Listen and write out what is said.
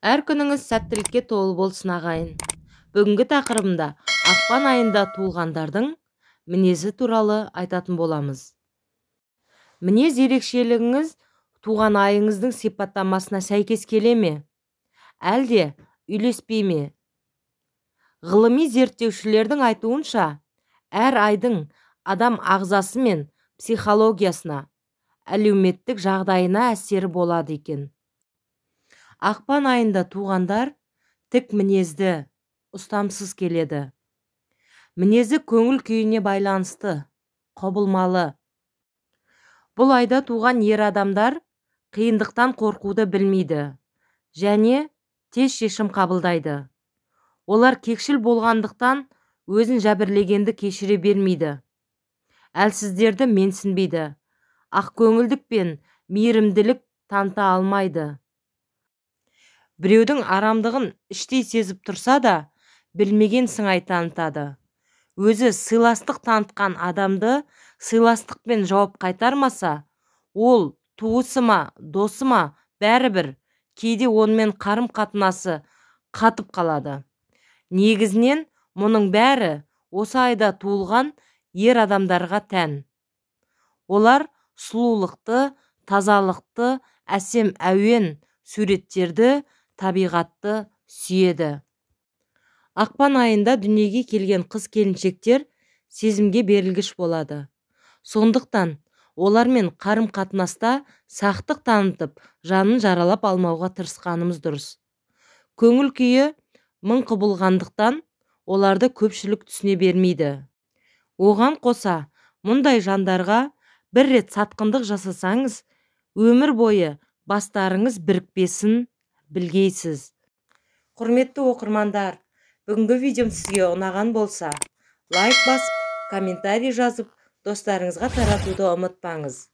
Әр күніңіз сәттілікке толы болсын ағайын. Бүгінгі тақырыбымда ақпан айында туылғандардың мінезі туралы айтатын боламыз. Мінез ерекшелігіңіз туған айыңыздың сипаттамасына сәйкес келе ме? Әлде үйлеспей ме? Ғылыми зерттеушілердің айтуынша, әр айдың адам ағзасы мен психологиясына, әлеуметтік жағдайына әсері болады екен. Ақпан айында туғандар тік мінезді, ұстамсыз келеді. Мінезі көңіл күйіне байланысты, құбылмалы. Бұл айда туған ер адамдар қиындықтан қорқуды білмейді және тез шешім қабылдайды. Олар кекшіл болғандықтан өзін жәбірлегенді кешіре бермейді. Әлсіздерді менсінбейді. Ақкөңілдік пен мейірімділік таныта алмайды. Біреудің арамдығын іштей сезіп тұрса да, білмеген сыңай танытады. Өзі сыйластық танытқан адамды сыйластықпен жауап қайтармаса, ол туысы ма, досы ма, бәрібір кейде онымен қарым-қатынасы қатып қалады. Негізінен мұның бәрі осы айда туылған ер адамдарға тән. Олар сұлулықты, тазалықты, әсем әуен суреттерді, табиғатты сүйеді. Ақпан айында дүниеге келген қыз-келіншектер сезімге берілгіш болады. Сондықтан олармен қарым-қатынаста сақтық танытып, жанын жаралап алмауға тырысқанымыз дұрыс. Көңіл күйі мың құбылғандықтан оларды көпшілік түсіне бермейді. Оған қоса, мұндай жандарға бір рет сатқындық жасасаңыз, өмір бойы бастарыңыз бірікпесін білгейсіз. Құрметті оқырмандар, бүгінгі видеом сізге ұнаған болса, лайк басып, комментарий жазып, достарыңызға таратуды ұмытпаңыз.